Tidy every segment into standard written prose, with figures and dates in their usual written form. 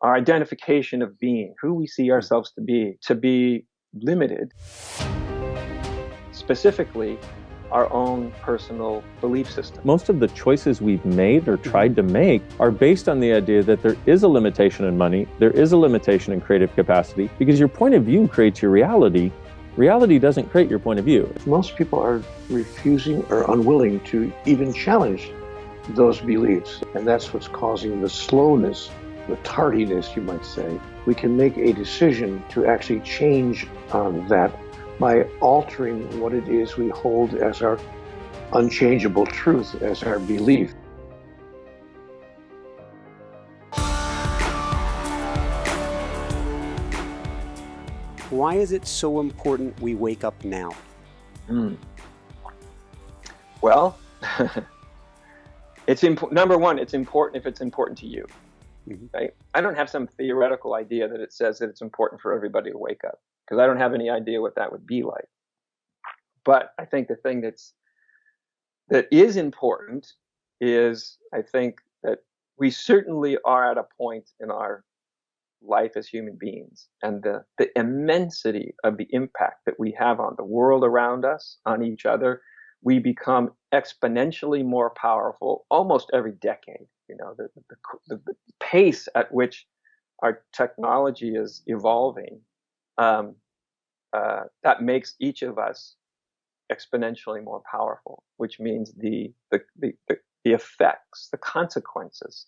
our identification of being, who we see ourselves to be limited, specifically our own personal belief system. Most of the choices we've made or tried to make are based on the idea that there is a limitation in money, there is a limitation in creative capacity, because your point of view creates your reality. Reality doesn't create your point of view. Most people are refusing or unwilling to even challenge those beliefs, and that's what's causing the slowness, the tardiness, you might say. We can make a decision to actually change that by altering what it is we hold as our unchangeable truth, as our belief. Why is it so important we wake up now? Well, it's number one, it's important if it's important to you. Right? I don't have some theoretical idea that it says that it's important for everybody to wake up, because I don't have any idea what that would be like. But I think the thing that is important is, I think that we certainly are at a point in our life as human beings, and the immensity of the impact that we have on the world around us, on each other. We become exponentially more powerful almost every decade. You know, the pace at which our technology is evolving, that makes each of us exponentially more powerful, which means the effects, the consequences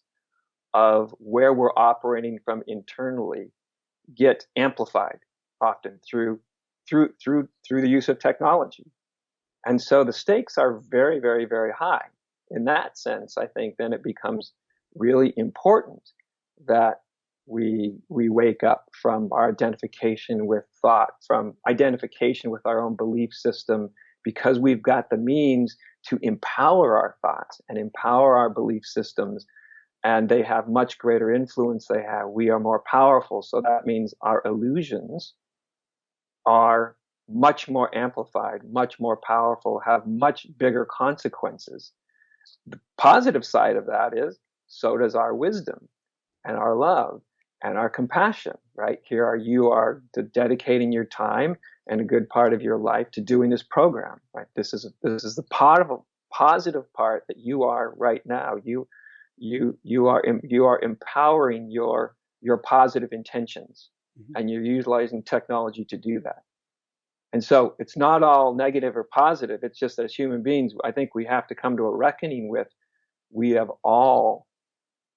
of where we're operating from internally get amplified often through the use of technology. And so the stakes are very, very, very high. In that sense, I think then it becomes really important that we wake up from our identification with thought, from identification with our own belief system, because we've got the means to empower our thoughts and empower our belief systems, and they have much greater influence. We are more powerful. So that means our illusions are much more amplified, much more powerful, have much bigger consequences. The positive side of that is, so does our wisdom and our love and our compassion, right? Here you are dedicating your time and a good part of your life to doing this program, right? This is the positive part that you are right now. You are empowering your positive intentions, and you're utilizing technology to do that. And so it's not all negative or positive. It's just, as human beings, I think we have to come to a reckoning with, we have all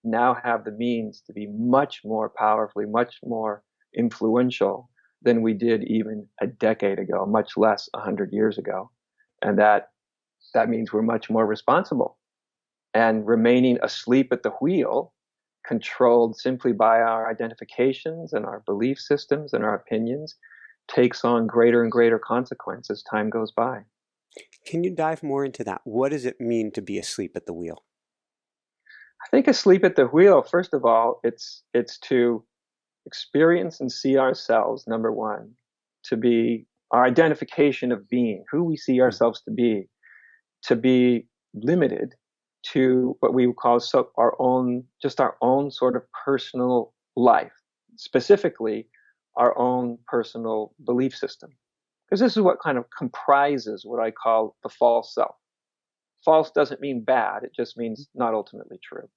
now have the means to be much more powerfully, much more influential than we did even a decade ago, much less 100 years ago. And that means we're much more responsible. And remaining asleep at the wheel, controlled simply by our identifications and our belief systems and our opinions, takes on greater and greater consequences as time goes by. Can you dive more into that? What does it mean to be asleep at the wheel? I think asleep at the wheel, first of all, it's to experience and see ourselves, number one, to be our identification of being, who we see ourselves to be limited to what we would call our own sort of personal life, specifically our own personal belief system. Because this is what kind of comprises what I call the false self. False doesn't mean bad, it just means not ultimately true.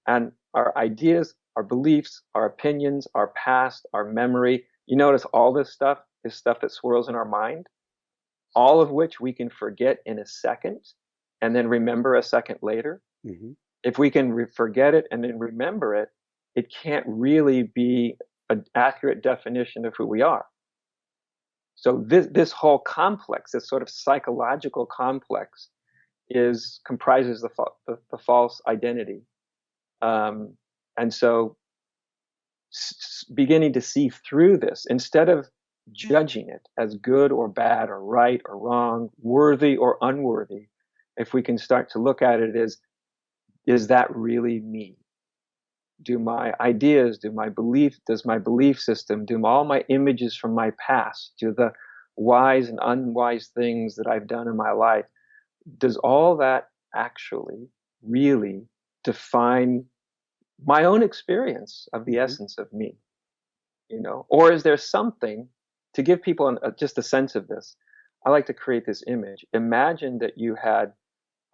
And our ideas, our beliefs, our opinions, our past, our memory, you notice all this stuff is stuff that swirls in our mind, all of which we can forget in a second and then remember a second later. If we can forget it and then remember it, it can't really be an accurate definition of who we are. So this whole complex, this sort of psychological complex, comprises the false identity. And so beginning to see through this, instead of judging it as good or bad or right or wrong, worthy or unworthy, if we can start to look at it as, is that really me? Do my ideas, does my belief system, do all my images from my past, do the wise and unwise things that I've done in my life, does all that actually really define my own experience of the essence of me, or is there something to give people just a sense of this? I like to create this image. Imagine that you had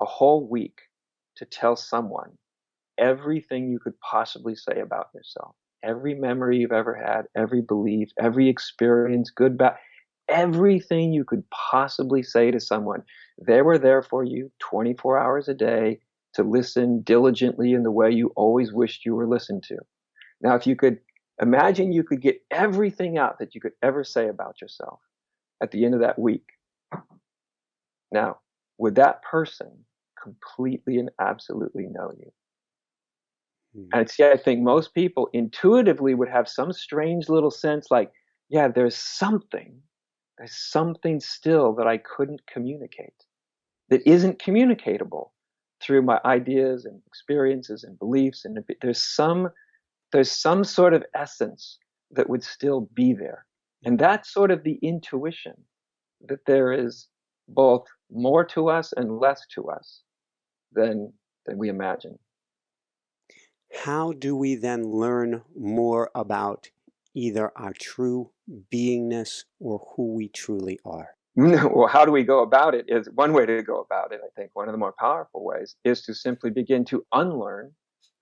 a whole week to tell someone everything you could possibly say about yourself, every memory you've ever had, every belief, every experience, good, bad, everything you could possibly say to someone. They were there for you 24 hours a day to listen diligently in the way you always wished you were listened to. Now, if you could imagine you could get everything out that you could ever say about yourself at the end of that week. Now, would that person completely and absolutely know you? And see, I think most people intuitively would have some strange little sense like, yeah, there's something still that I couldn't communicate, that isn't communicatable through my ideas and experiences and beliefs. And there's some sort of essence that would still be there. And that's sort of the intuition that there is both more to us and less to us than we imagine. How do we then learn more about either our true beingness or who we truly are? Well, how do we go about it is one way to go about it. I think one of the more powerful ways is to simply begin to unlearn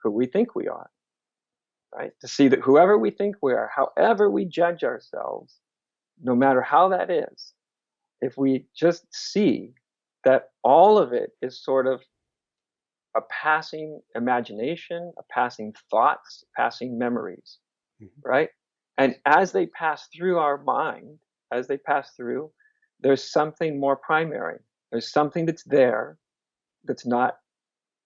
who we think we are, right? To see that whoever we think we are, however we judge ourselves, no matter how that is, if we just see that all of it is sort of a passing imagination, a passing thoughts, passing memories, right? And as they pass through our mind, as they pass through, there's something more primary. There's something that's there that's not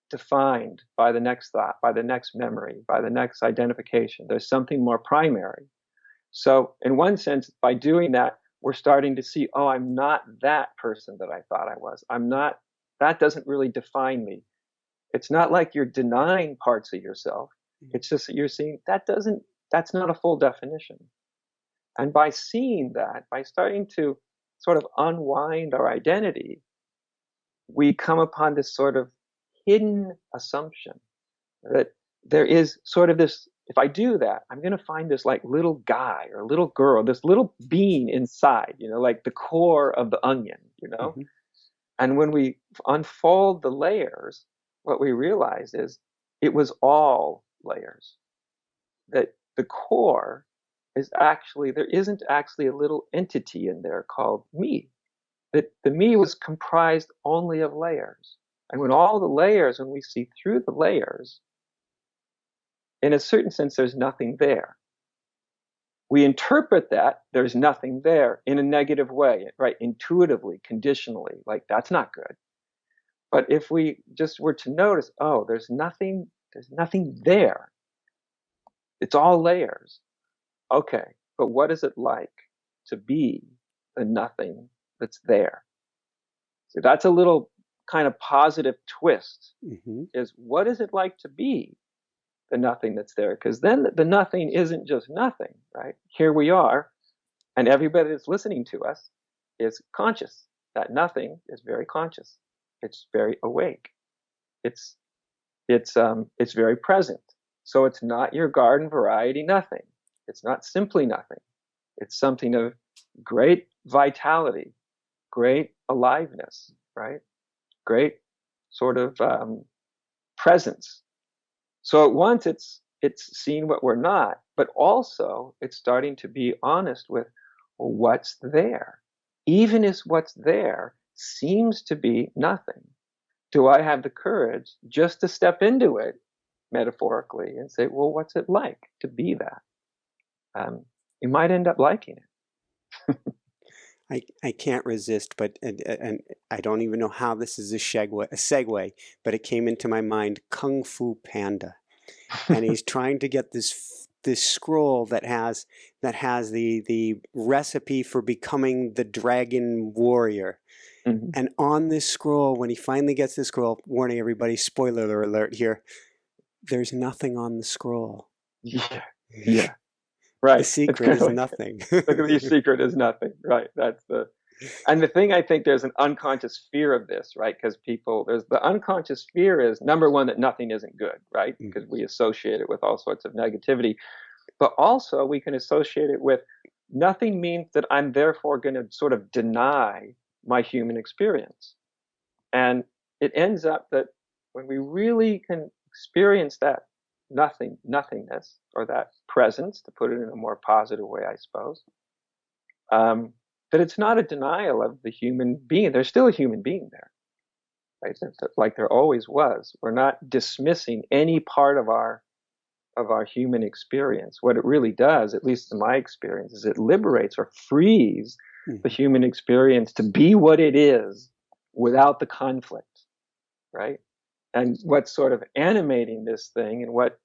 defined by the next thought, by the next memory, by the next identification. There's something more primary. So in one sense, by doing that, we're starting to see, oh, I'm not that person that I thought I was. I'm not, that doesn't really define me. It's not like you're denying parts of yourself. It's just that you're seeing that's not a full definition. And by seeing that, by starting to sort of unwind our identity, we come upon this sort of hidden assumption that there is sort of this, if I do that, I'm going to find this like little guy or little girl, this little being inside, like the core of the onion, And when we unfold the layers, what we realize is it was all layers. That the core is actually, there isn't actually a little entity in there called me. That the me was comprised only of layers. And when we see through the layers, in a certain sense, there's nothing there. We interpret that there's nothing there in a negative way, right? Intuitively, conditionally, like that's not good. But if we just were to notice, oh, there's nothing there. It's all layers. Okay, but what is it like to be the nothing that's there? So that's a little kind of positive twist, is what is it like to be the nothing that's there? Because then the nothing isn't just nothing, right? Here we are, and everybody that's listening to us is conscious. That nothing is very conscious. It's very awake. It's very present. So it's not your garden variety nothing. It's not simply nothing. It's something of great vitality, great aliveness, right? Great sort of presence. So at once it's seeing what we're not, but also it's starting to be honest with, well, what's there? Even if what's there seems to be nothing, do I have the courage just to step into it metaphorically and say, well, what's it like to be that? You might end up liking it. I can't resist, but and I don't even know how this is a segue, but it came into my mind, Kung Fu Panda, and he's trying to get this scroll that has the recipe for becoming the dragon warrior. And on this scroll, when he finally gets this scroll, warning everybody, spoiler alert here, there's nothing on the scroll. Yeah. Right. The secret is nothing. The secret is nothing. Right. That's the And the thing, I think there's an unconscious fear of this, right? Because there's the unconscious fear is, number one, that nothing isn't good, right? Because we associate it with all sorts of negativity. But also we can associate it with nothing means that I'm therefore going to sort of deny my human experience. And it ends up that when we really can experience that nothingness, or that presence, to put it in a more positive way, I suppose, that it's not a denial of the human being. There's still a human being there, right? Like there always was. We're not dismissing any part of our human experience. What it really does, at least in my experience, is it liberates or frees the human experience to be what it is without the conflict, right? And what's sort of animating this thing, and what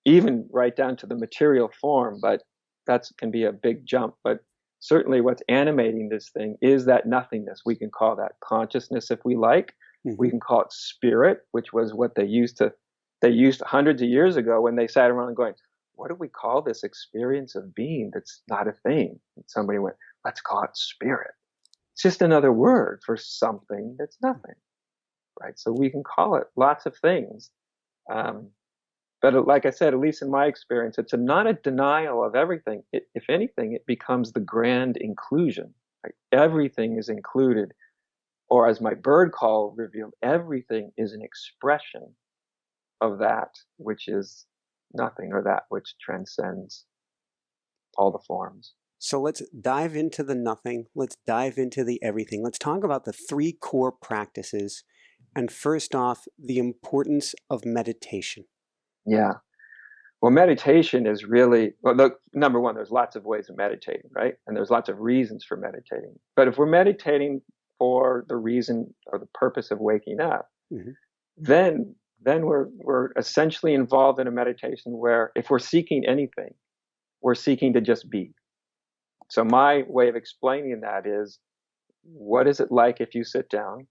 even right down to the material form, but that can be a big jump, but certainly what's animating this thing is that nothingness. We can call that consciousness if we like. We can call it spirit, which was what they used hundreds of years ago when they sat around going, what do we call this experience of being that's not a thing? And somebody went, let's call it spirit. It's just another word for something that's nothing, right? So we can call it lots of things. But like I said, at least in my experience, it's not a denial of everything. If anything, it becomes the grand inclusion. Right? Everything is included, or as my bird call revealed, everything is an expression of that which is nothing, or that which transcends all the forms. So let's dive into the nothing. Let's dive into the everything. Let's talk about the 3 core practices. And first off, the importance of meditation. Yeah. Well, meditation is really, well, look, number one, there's lots of ways of meditating, right? And there's lots of reasons for meditating. But if we're meditating for the reason or the purpose of waking up, then we're essentially involved in a meditation where if we're seeking anything, we're seeking to just be. So my way of explaining that is, what is it like if you sit down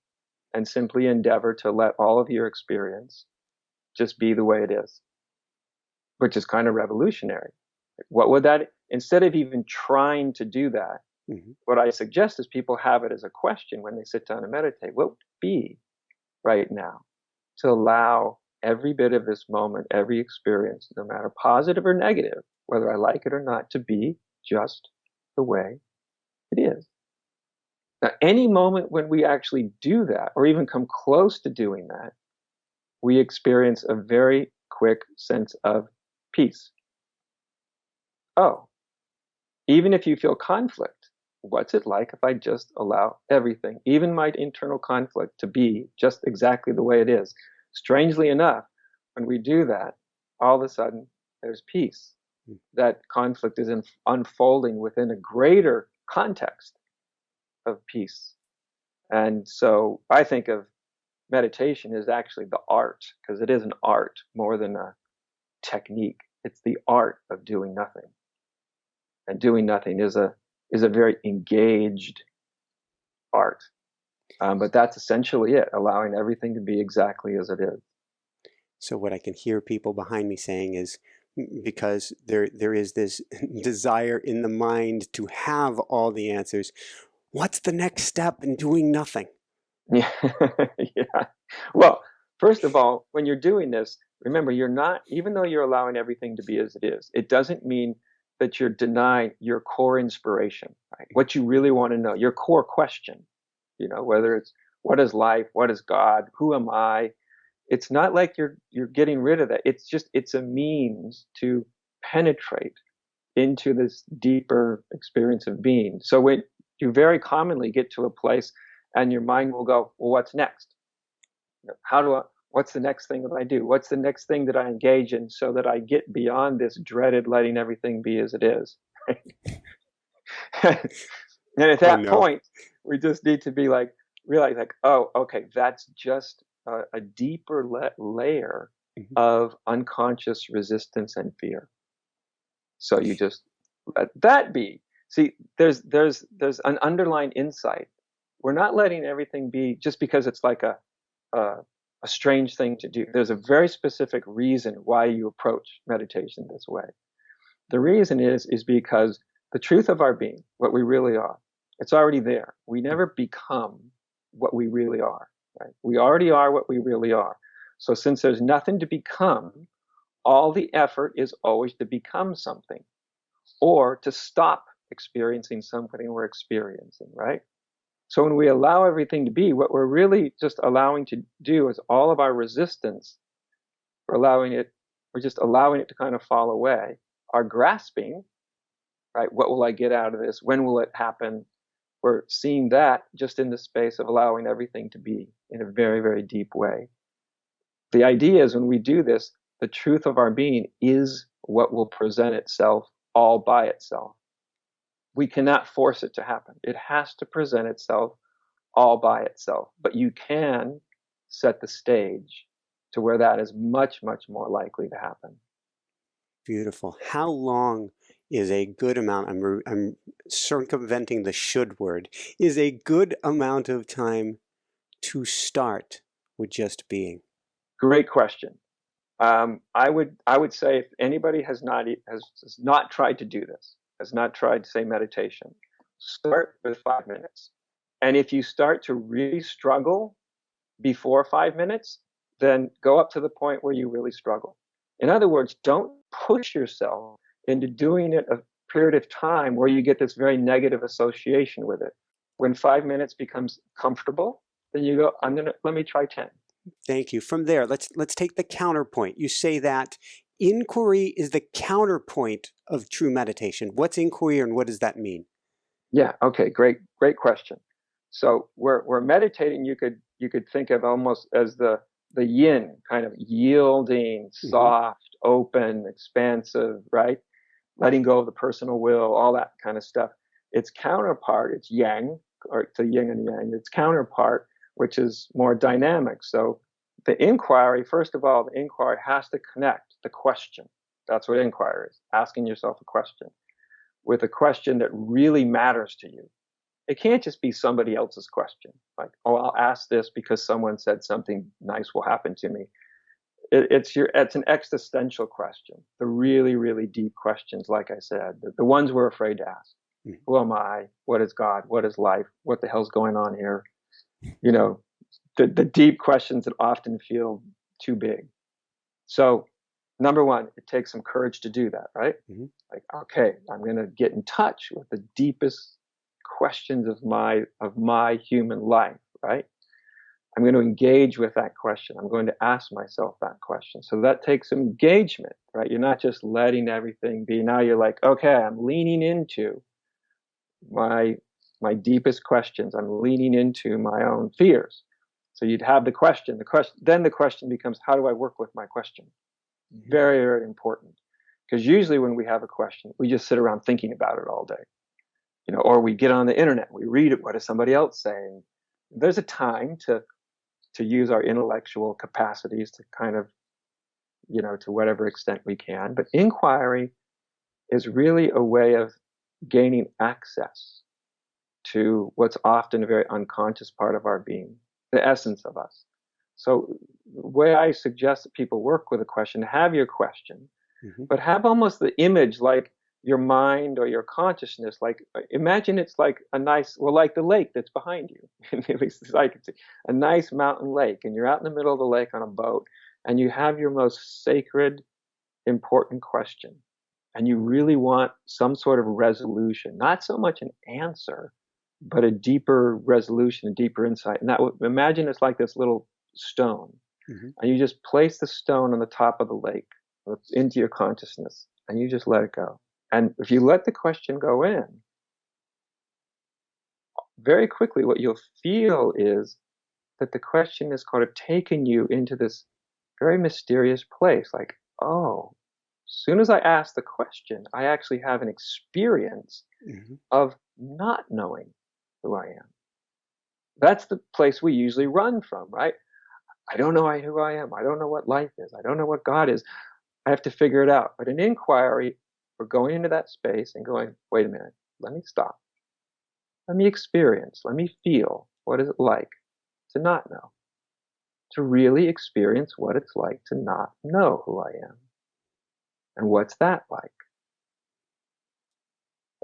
and simply endeavor to let all of your experience just be the way it is? Which is kind of revolutionary. What would that, instead of even trying to do that, what I suggest is people have it as a question when they sit down and meditate. What would it be right now to allow every bit of this moment, every experience, no matter positive or negative, whether I like it or not, to be just the way it is? Now, any moment when we actually do that, or even come close to doing that, we experience a very quick sense of peace. Oh, even if you feel conflict, what's it like if I just allow everything, even my internal conflict, to be just exactly the way it is? Strangely enough, when we do that, all of a sudden there's peace. That conflict is unfolding within a greater context of peace. And so I think of meditation as actually the art, because it is an art more than a technique. It's the art of doing nothing. And doing nothing is a very engaged art. But that's essentially it, allowing everything to be exactly as it is. So what I can hear people behind me saying is, because there is this desire in the mind to have all the answers, what's the next step in doing nothing? Yeah. Yeah. Well, first of all, when you're doing this, remember, you're not, even though you're allowing everything to be as it is, it doesn't mean that you're denying your core inspiration, right? What you really want to know, your core question, whether it's what is life, what is God, who am I? It's not like you're getting rid of that. It's a means to penetrate into this deeper experience of being. So when you very commonly get to a place and your mind will go, well, what's next? What's the next thing that I do? What's the next thing that I engage in so that I get beyond this dreaded letting everything be as it is? And at that point, we just need to be realize oh, okay, that's just a deeper layer of unconscious resistance and fear. So you just let that be. See, there's an underlying insight. We're not letting everything be just because it's like a strange thing to do. There's a very specific reason why you approach meditation this way. The reason is because the truth of our being, what we really are, It's already there. We never become what we really are, right? We already are what we really are. So since there's nothing to become, all the effort is always to become something or to stop experiencing something we're experiencing, right? So when we allow everything to be, what we're really just allowing to do is all of our resistance, we're just allowing it to kind of fall away. Our grasping, right? What will I get out of this? When will it happen? We're seeing that just in the space of allowing everything to be in a very, very deep way. The idea is when we do this, the truth of our being is what will present itself all by itself. We cannot force it to happen. It has to present itself all by itself. But you can set the stage to where that is much, much more likely to happen. Beautiful. How long is a good amount, I'm circumventing the should word, is a good amount of time to start with just being? Great question. I would say if anybody has not tried to do this, has not tried, say, meditation, start with 5 minutes. And if you start to really struggle before 5 minutes, then go up to the point where you really struggle. In other words, don't push yourself into doing it a period of time where you get this very negative association with it. When 5 minutes becomes comfortable, then you go, let me try 10. Thank you. From there, let's take the counterpoint. You say that inquiry is the counterpoint of true meditation. What's inquiry and what does that mean? Yeah, okay, great question. So we're meditating, you could think of almost as the yin, kind of yielding, soft, open, expansive, right? Letting go of the personal will, all that kind of stuff. Its counterpart, it's yang, or it's a yin and yang. Its counterpart, which is more dynamic. So the inquiry, first of all, the inquiry has to connect the question. That's what inquiry is, asking yourself a question with a question that really matters to you. It can't just be somebody else's question. Like, oh, I'll ask this because someone said something nice will happen to me. It's an existential question. The really, really deep questions, like I said, the ones we're afraid to ask. Who am I? What is God? What is life? What the hell's going on here? You know, the deep questions that often feel too big. So, number one, it takes some courage to do that, right? Like, okay, I'm going to get in touch with the deepest questions of my human life, right? I'm going to engage with that question. I'm going to ask myself that question. So that takes some engagement, right? You're not just letting everything be. Now you're like, okay, I'm leaning into my deepest questions. I'm leaning into my own fears. So you'd have the question. Then the question becomes, how do I work with my question? Very, very important. Because usually when we have a question, we just sit around thinking about it all day. You know, or we get on the internet, we read it. What is somebody else saying? There's a time to use our intellectual capacities to kind of, you know, to whatever extent we can. But inquiry is really a way of gaining access to what's often a very unconscious part of our being, the essence of us. So the way I suggest that people work with a question, have your question, but have almost the image like your mind or your consciousness, like imagine it's like a nice, well, like the lake that's behind you, at least as I can see, a nice mountain lake, and you're out in the middle of the lake on a boat, and you have your most sacred, important question, and you really want some sort of resolution, not so much an answer, but a deeper resolution, a deeper insight. And that imagine it's like this little stone, and you just place the stone on the top of the lake into your consciousness, and you just let it go. And if you let the question go in, very quickly what you'll feel is that the question is kind of taking you into this very mysterious place. Like, oh, as soon as I ask the question, I actually have an experience of not knowing who I am. That's the place we usually run from, right? I don't know who I am. I don't know what life is. I don't know what God is. I have to figure it out. But in inquiry, we're going into that space and going, wait a minute, let me stop. Let me experience, let me feel, what is it like to not know? To really experience what it's like to not know who I am. And what's that like?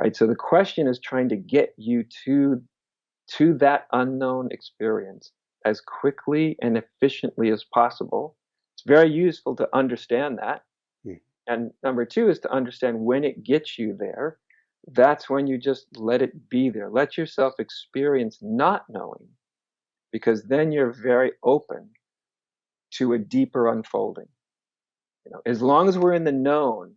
right? So the question is trying to get you to that unknown experience as quickly and efficiently as possible. It's very useful to understand that. And number two is to understand when it gets you there, that's when you just let it be there. Let yourself experience not knowing, because then you're very open to a deeper unfolding. As long as we're in the known,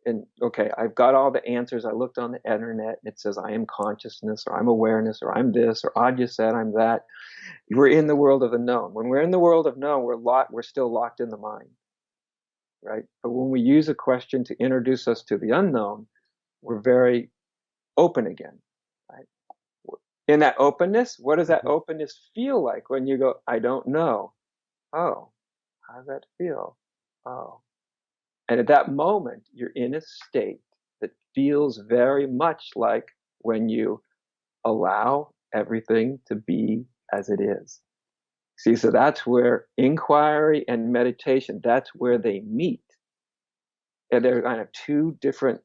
and okay, I've got all the answers. I looked on the internet and it says I am consciousness, or I'm awareness, or I'm this, or Adya said I'm that. We're in the world of the known. When we're in the world of known, we're still locked in the mind, right? But when we use a question to introduce us to the unknown, we're very open again, right? In that openness, what does that openness feel like when you go, I don't know? Oh, how does that feel? Oh. And at that moment, you're in a state that feels very much like when you allow everything to be as it is. See, so that's where inquiry and meditation, that's where they meet. And they're kind of two different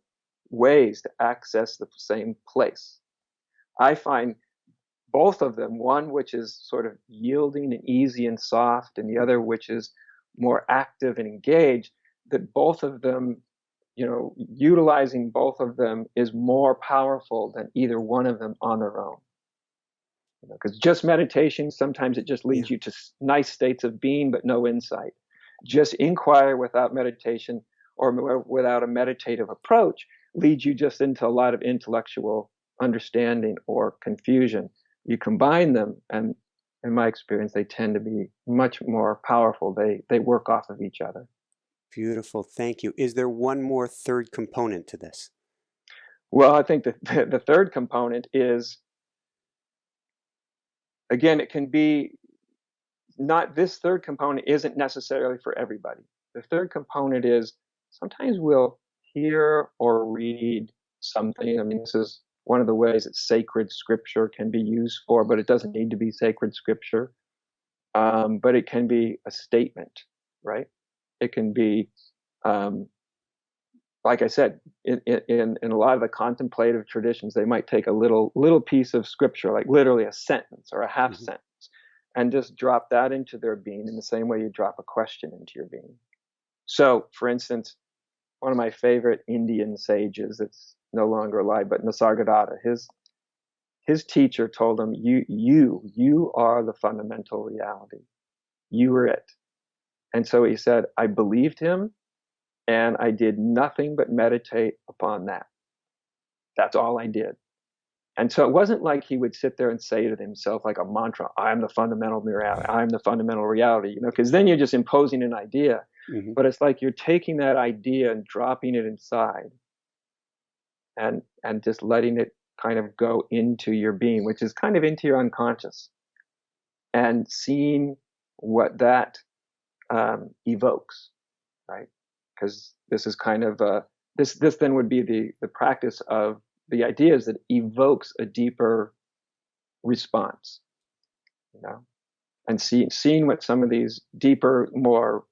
ways to access the same place. I find both of them, one which is sort of yielding and easy and soft, and the other which is more active and engaged, that both of them, utilizing both of them is more powerful than either one of them on their own. Because just meditation, sometimes it just leads you to nice states of being, but no insight. Just inquire without meditation or without a meditative approach leads you just into a lot of intellectual understanding or confusion. You combine them, and in my experience, they tend to be much more powerful. They work off of each other. Beautiful. Thank you. Is there one more third component to this? Well, I think the third component is, again, it can be not, this third component isn't necessarily for everybody. The third component is sometimes we'll hear or read something. I mean, this is one of the ways that sacred scripture can be used for, but it doesn't need to be sacred scripture. But it can be a statement, right? It can be, like I said, in a lot of the contemplative traditions, they might take a little piece of scripture, like literally a sentence or a half sentence, and just drop that into their being in the same way you drop a question into your being. So, for instance, one of my favorite Indian sages that's no longer alive, but Nisargadatta, his teacher told him, you are the fundamental reality. You are it. And so he said, I believed him, and I did nothing but meditate upon that. That's all I did. And so it wasn't like he would sit there and say to himself like a mantra, I'm the fundamental reality, I'm the fundamental reality, because then you're just imposing an idea. But it's like you're taking that idea and dropping it inside and just letting it kind of go into your being, which is kind of into your unconscious, and seeing what that evokes, right? Because this is kind of this then would be the practice of the ideas that evokes a deeper response, and seeing what some of these deeper, more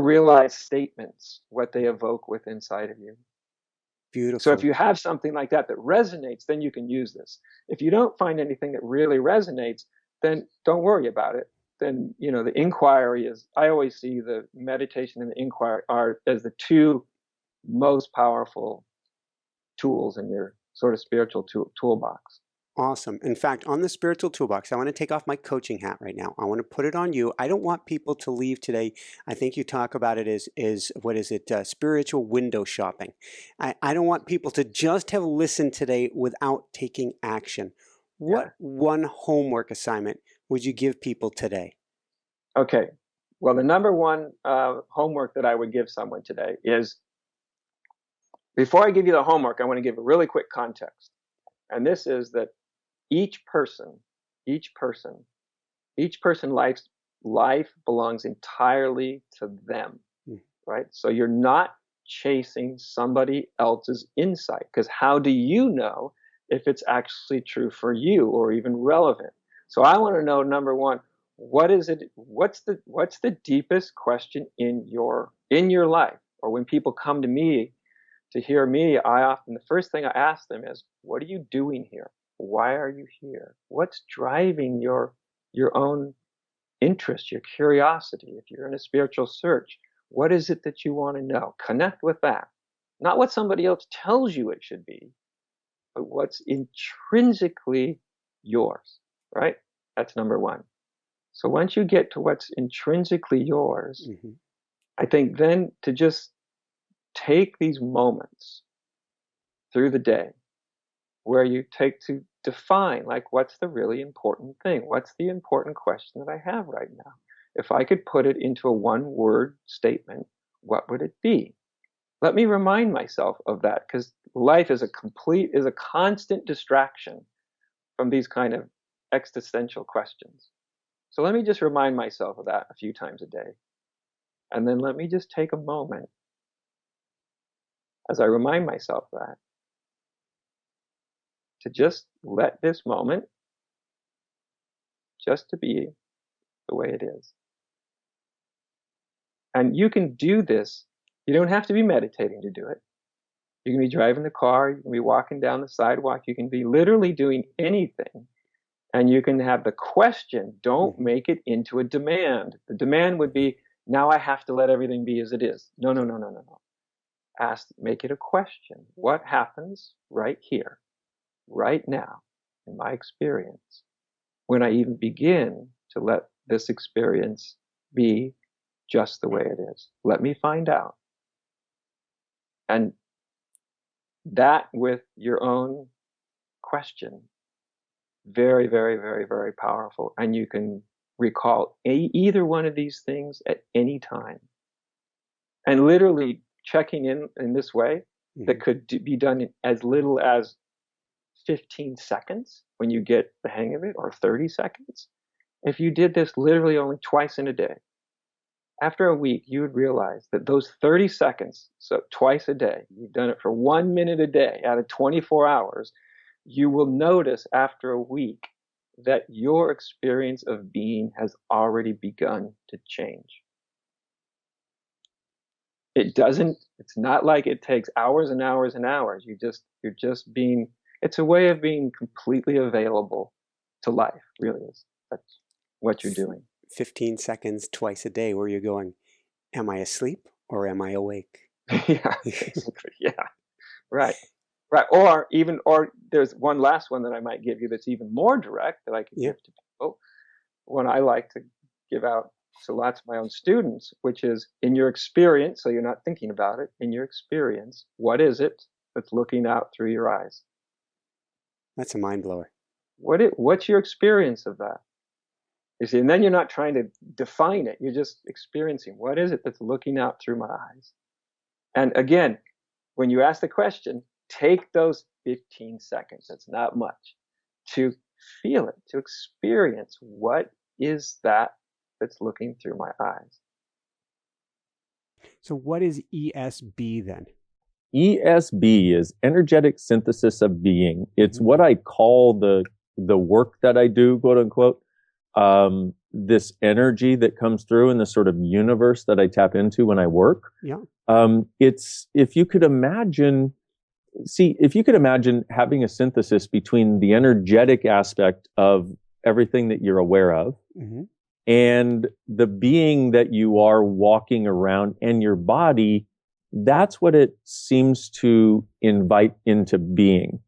realized statements, what they evoke with inside of you. Beautiful. So if you have something like that resonates, then you can use this. If you don't find anything that really resonates, then don't worry about it. Then, the inquiry is, I always see the meditation and the inquiry are as the two most powerful tools in your sort of spiritual toolbox. Awesome. In fact, on the spiritual toolbox, I want to take off my coaching hat right now. I want to put it on you. I don't want people to leave today. I think you talk about it as what is it? Spiritual window shopping. I don't want people to just have listened today without taking action. What one homework assignment would you give people today? Okay. Well, the number one homework that I would give someone today is, before I give you the homework, I want to give a really quick context. And this is that each person's life belongs entirely to them, right? So you're not chasing somebody else's insight, because how do you know if it's actually true for you or even relevant? So I want to know, number one, what is it? What's the deepest question in your life? Or when people come to me to hear me, the first thing I ask them is, what are you doing here? Why are you here? What's driving your own interest, your curiosity? If you're in a spiritual search, what is it that you want to know? Connect with that. Not what somebody else tells you it should be, but what's intrinsically yours, right? That's number one. So once you get to what's intrinsically yours, I think then to just take these moments through the day where you take to define, like, what's the really important thing? What's the important question that I have right now? If I could put it into a one-word statement, what would it be? Let me remind myself of that, because life is a constant distraction from these kind of existential questions. So let me just remind myself of that a few times a day. And then let me just take a moment as I remind myself that, to just let this moment just to be the way it is. And you can do this. You don't have to be meditating to do it. You can be driving the car. You can be walking down the sidewalk. You can be literally doing anything. And you can have the question, don't make it into a demand. The demand would be, now I have to let everything be as it is. No. Make it a question. What happens right here, right now, in my experience, when I even begin to let this experience be just the way it is? Let me find out. And that, with your own question, very, very, very, very powerful. And you can recall either one of these things at any time. And literally checking in this way, that could be done in as little as 15 seconds when you get the hang of it, or 30 seconds. If you did this literally only twice in a day, after a week, you would realize that those 30 seconds, so twice a day, you've done it for 1 minute a day out of 24 hours, you will notice after a week that your experience of being has already begun to change. It's not like it takes hours and hours and hours. You're just being, it's a way of being completely available to life, really is. That's what you're doing. 15 seconds twice a day where you're going, am I asleep or am I awake? Yeah, basically, yeah. Right. Or there's one last one that I might give you that's even more direct that I can give to people. One I like to give out to lots of my own students, which is, in your experience, so you're not thinking about it, in your experience, what is it that's looking out through your eyes? That's a mind blower. What's your experience of that? You see, and then you're not trying to define it. You're just experiencing, what is it that's looking out through my eyes? And again, when you ask the question, take those 15 seconds, that's not much, to feel it, to experience, what is that that's looking through my eyes? So what is ESB then? ESB is energetic synthesis of being. It's what I call the work that I do, quote unquote. This energy that comes through in the sort of universe that I tap into when I work. Yeah. It's, if you could imagine having a synthesis between the energetic aspect of everything that you're aware of and the being that you are walking around and your body, that's what it seems to invite into being.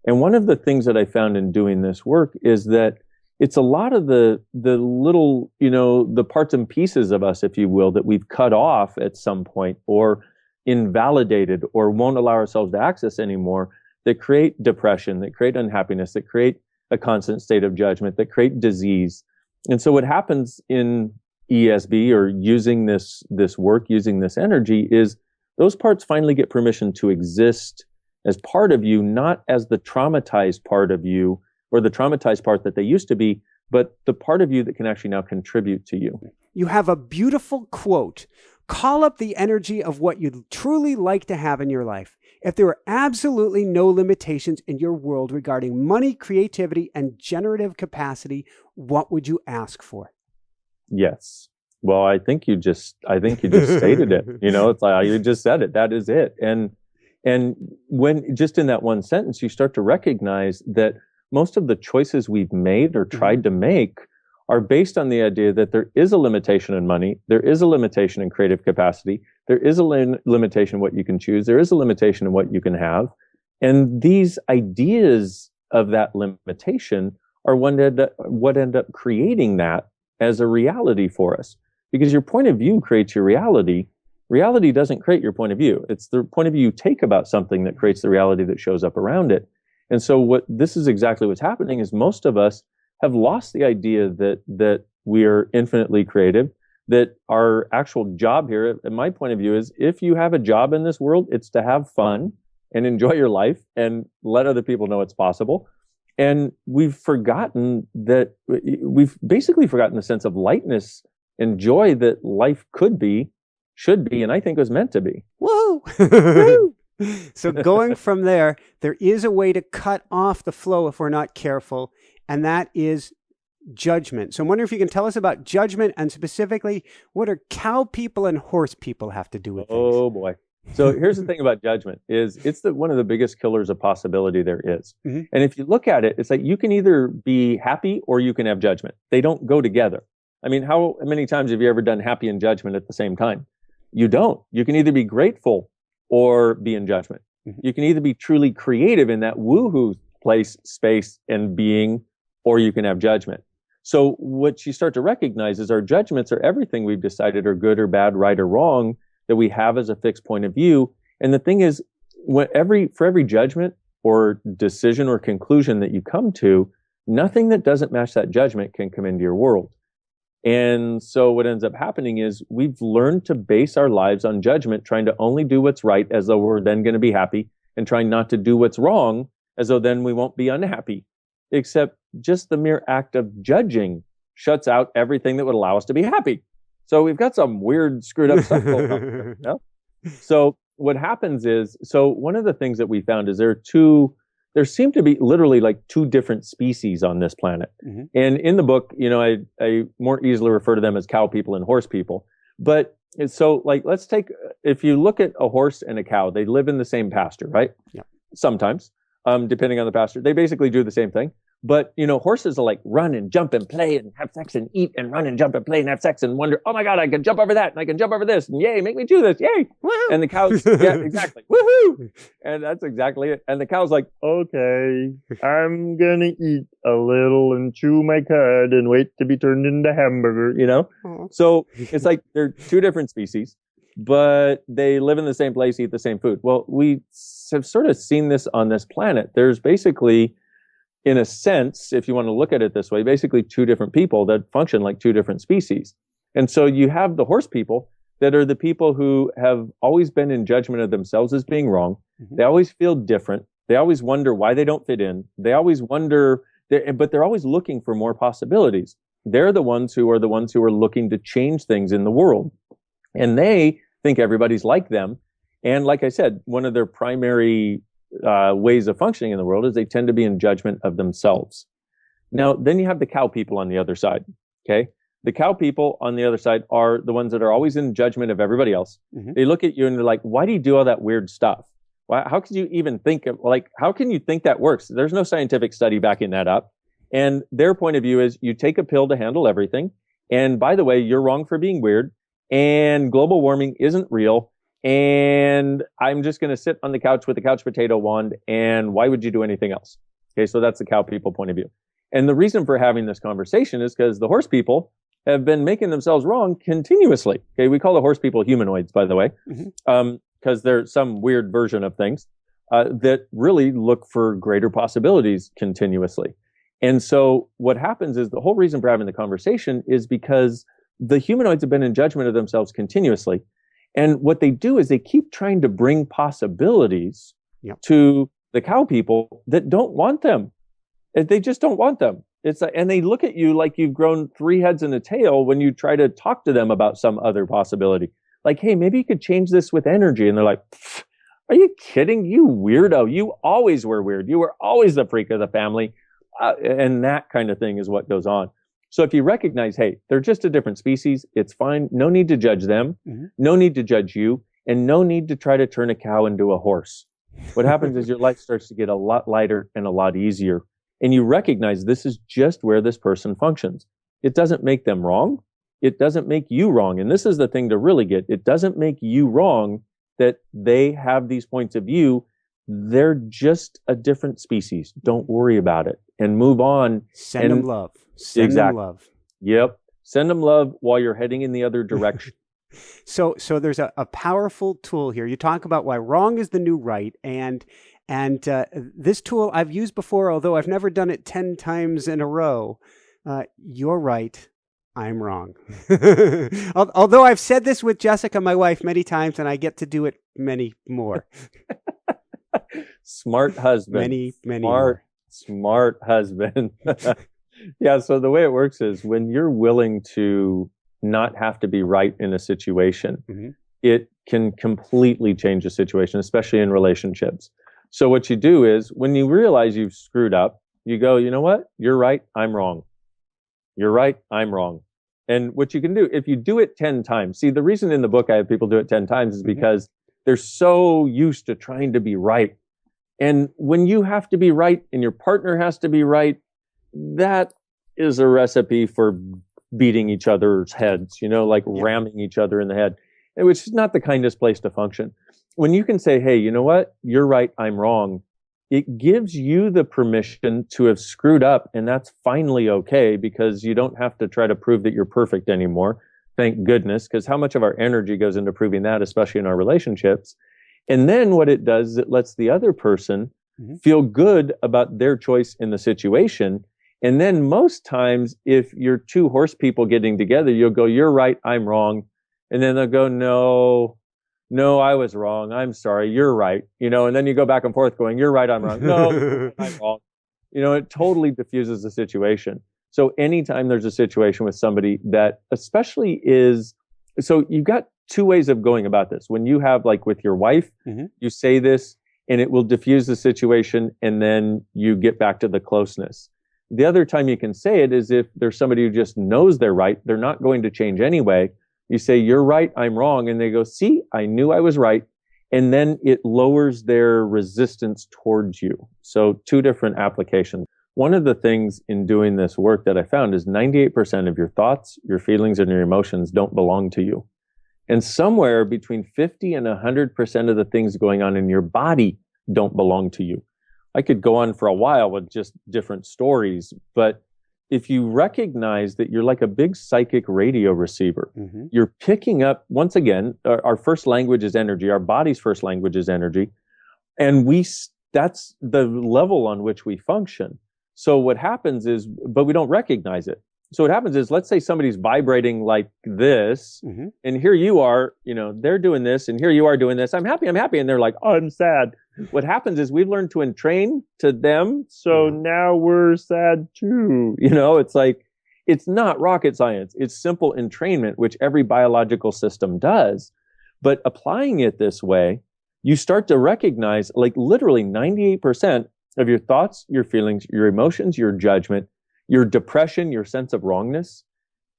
And one of the things that I found in doing this work is that it's a lot of the little, the parts and pieces of us, if you will, that we've cut off at some point or invalidated or won't allow ourselves to access anymore, that create depression, that create unhappiness, that create a constant state of judgment, that create disease. And so what happens in ESB, or using this work, using this energy, is those parts finally get permission to exist as part of you, not as the traumatized part of you, or the traumatized part that they used to be, but the part of you that can actually now contribute to you. You have a beautiful quote. Call up the energy of what you'd truly like to have in your life. If there were absolutely no limitations in your world regarding money, creativity, and generative capacity, what would you ask for? Yes. Well, I think you just stated it. It's like, you just said it. That is it. And And when just in that one sentence, you start to recognize that most of the choices we've made or tried to make are based on the idea that there is a limitation in money, there is a limitation in creative capacity, there is a limitation in what you can choose, there is a limitation in what you can have. And these ideas of that limitation are what end up creating that as a reality for us. Because your point of view creates your reality. Reality doesn't create your point of view. It's the point of view you take about something that creates the reality that shows up around it. And so this is exactly what's happening is most of us have lost the idea that we are infinitely creative, that our actual job here, in my point of view, is if you have a job in this world, it's to have fun and enjoy your life and let other people know it's possible. And we've basically forgotten the sense of lightness and joy that life could be, should be, and I think was meant to be. Whoa! So going from there is a way to cut off the flow if we're not careful, and that is judgment. So I'm wondering if you can tell us about judgment, and specifically, what do cow people and horse people have to do with things? Oh boy. So here's the thing about judgment is it's one of the biggest killers of possibility there is. Mm-hmm. And if you look at it, it's like you can either be happy or you can have judgment. They don't go together. I mean, how many times have you ever done happy and judgment at the same time? You don't. You can either be grateful or be in judgment. Mm-hmm. You can either be truly creative in that woohoo place, space, and being, or you can have judgment. So what you start to recognize is our judgments are everything we've decided are good or bad, right or wrong, that we have as a fixed point of view. And the thing is, for every judgment or decision or conclusion that you come to, nothing that doesn't match that judgment can come into your world. And so what ends up happening is we've learned to base our lives on judgment, trying to only do what's right as though we're then going to be happy, and trying not to do what's wrong as though then we won't be unhappy. Except just the mere act of judging shuts out everything that would allow us to be happy. So we've got some weird screwed up stuff going on here, you know? So what happens is, one of the things that we found is there seem to be literally like two different species on this planet. Mm-hmm. And in the book, I more easily refer to them as cow people and horse people. But so like, if you look at a horse and a cow, they live in the same pasture, right? Yeah. Sometimes, depending on the pasture, they basically do the same thing. But, horses are like run and jump and play and have sex and eat and run and jump and play and have sex and wonder, oh my God, I can jump over that and I can jump over this and yay, make me do this, yay. Woo-hoo. And the cows, yeah, exactly. Woohoo! And that's exactly it. And the cow's like, okay, I'm gonna eat a little and chew my cud and wait to be turned into hamburger, Aww. So it's like they're two different species, but they live in the same place, eat the same food. Well, we have sort of seen this on this planet. There's basically, in a sense, if you want to look at it this way, basically two different people that function like two different species. And so you have the horse people that are the people who have always been in judgment of themselves as being wrong. Mm-hmm. They always feel different. They always wonder why they don't fit in. They always wonder, but they're always looking for more possibilities. They're the ones who are looking to change things in the world. And they think everybody's like them. And like I said, one of their primary ways of functioning in the world is they tend to be in judgment of themselves. Now, then you have the cow people on the other side. Okay. The cow people on the other side are the ones that are always in judgment of everybody else. Mm-hmm. They look at you and they're like, why do you do all that weird stuff? How could you even think of, how can you think that works? There's no scientific study backing that up. And their point of view is you take a pill to handle everything. And by the way, you're wrong for being weird. And global warming isn't real. And I'm just going to sit on the couch with a couch potato wand. And why would you do anything else? Okay, so that's the cow people point of view. And the reason for having this conversation is because the horse people have been making themselves wrong continuously. Okay, we call the horse people humanoids, by the way, because they're some weird version of things that really look for greater possibilities continuously. And so what happens is the whole reason for having the conversation is because the humanoids have been in judgment of themselves continuously. And what they do is they keep trying to bring possibilities to the cow people that don't want them. They just don't want them. And they look at you like you've grown 3 heads and a tail when you try to talk to them about some other possibility. Like, hey, maybe you could change this with energy. And they're like, are you kidding? You weirdo. You always were weird. You were always the freak of the family. And that kind of thing is what goes on. So if you recognize, hey, they're just a different species, it's fine. No need to judge them. Mm-hmm. No need to judge you. And no need to try to turn a cow into a horse. what happens is your life starts to get a lot lighter and a lot easier. And you recognize this is just where this person functions. It doesn't make them wrong. It doesn't make you wrong. And this is the thing to really get. It doesn't make you wrong that they have these points of view. They're just a different species. Don't worry about it and move on. Send them love. Send them love. Yep. Send them love while you're heading in the other direction. So there's a powerful tool here. You talk about why wrong is the new right. And this tool I've used before, although I've never done it 10 times in a row. You're right. I'm wrong. Although I've said this with Jessica, my wife, many times, and I get to do it many more. Smart husband. Many more. Smart husband. Yeah, so the way it works is when you're willing to not have to be right in a situation, it can completely change a situation, especially in relationships. So what you do is when you realize you've screwed up, you go, you know what? You're right. I'm wrong. You're right. I'm wrong. And what you can do, if you do it 10 times, see, the reason in the book I have people do it 10 times is because they're so used to trying to be right. And when you have to be right and your partner has to be right, that is a recipe for beating each other's heads, like ramming each other in the head, which is not the kindest place to function. When you can say, hey, you know what? You're right. I'm wrong. It gives you the permission to have screwed up, and that's finally okay because you don't have to try to prove that you're perfect anymore. Thank goodness, because how much of our energy goes into proving that, especially in our relationships? And then what it does is it lets the other person feel good about their choice in the situation. And then most times, if you're two horse people getting together, you'll go, you're right, I'm wrong. And then they'll go, no, I was wrong. I'm sorry. You're right. And then you go back and forth going, you're right. I'm wrong. No, I'm wrong. It totally diffuses the situation. So anytime there's a situation with somebody that especially so you've got two ways of going about this. When you have like with your wife, you say this and it will diffuse the situation and then you get back to the closeness. The other time you can say it is if there's somebody who just knows they're right, they're not going to change anyway. You say, you're right, I'm wrong. And they go, see, I knew I was right. And then it lowers their resistance towards you. So two different applications. One of the things in doing this work that I found is 98% of your thoughts, your feelings, and your emotions don't belong to you. And somewhere between 50 and 100% of the things going on in your body don't belong to you. I could go on for a while with just different stories, but if you recognize that you're like a big psychic radio receiver, you're picking up, once again, our first language is energy. Our body's first language is energy. And that's the level on which we function. So what happens is, but we don't recognize it. So what happens is, let's say somebody's vibrating like this, and here you are, they're doing this, and here you are doing this. I'm happy. And they're like, oh, I'm sad. What happens is we've learned to entrain to them. So now we're sad too. It's like, it's not rocket science. It's simple entrainment, which every biological system does. But applying it this way, you start to recognize like literally 98% of your thoughts, your feelings, your emotions, your judgment, your depression, your sense of wrongness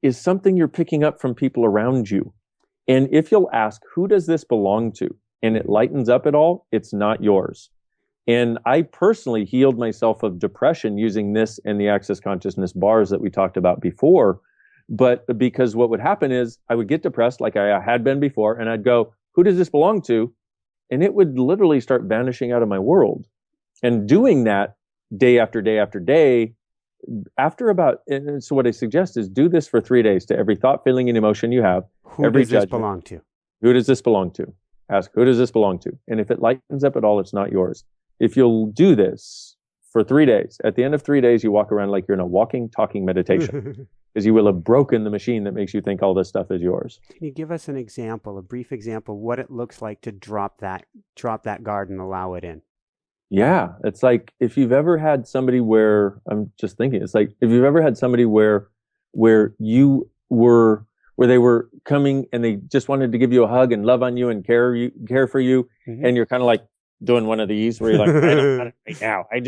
is something you're picking up from people around you. And if you'll ask, who does this belong to? And it lightens up at all, it's not yours. And I personally healed myself of depression using this and the Access Consciousness bars that we talked about before. But because what would happen is I would get depressed like I had been before, and I'd go, who does this belong to? And it would literally start vanishing out of my world. And doing that day after day after day, and so what I suggest is do this for 3 days to every thought, feeling, and emotion you have. Who does this belong to? Who does this belong to? Ask, who does this belong to? And if it lightens up at all, it's not yours. If you'll do this for 3 days, at the end of 3 days, you walk around like you're in a walking, talking meditation because you will have broken the machine that makes you think all this stuff is yours. Can you give us an example, a brief example, what it looks like to drop that guard and allow it in? Yeah, it's like if you've ever had somebody where, I'm just thinking, it's like if you've ever had somebody where they were coming and they just wanted to give you a hug and love on you and care for you, and you're kind of like doing one of these where you're like, I don't want it right now. I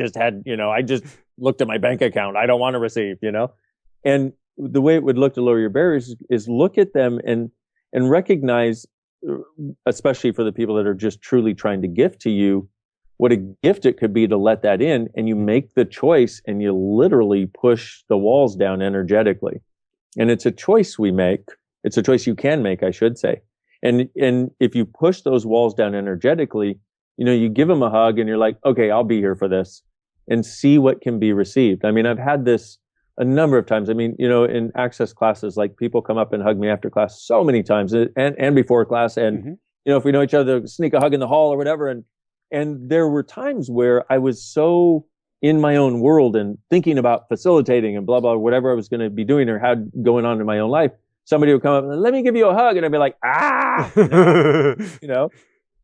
just looked at my bank account. I don't want to receive, And the way it would look to lower your barriers is look at them and recognize, especially for the people that are just truly trying to gift to you, what a gift it could be to let that in, and you make the choice and you literally push the walls down energetically. And it's a choice we make. It's a choice you can make, I should say. And if you push those walls down energetically, you give them a hug and you're like, okay, I'll be here for this, and see what can be received. I mean, I've had this a number of times. I mean, in access classes, like people come up and hug me after class so many times, and before class. And, if we know each other, sneak a hug in the hall or whatever. And there were times where I was so in my own world and thinking about facilitating and blah, blah, whatever I was going to be doing or had going on in my own life. Somebody would come up and let me give you a hug. And I'd be like,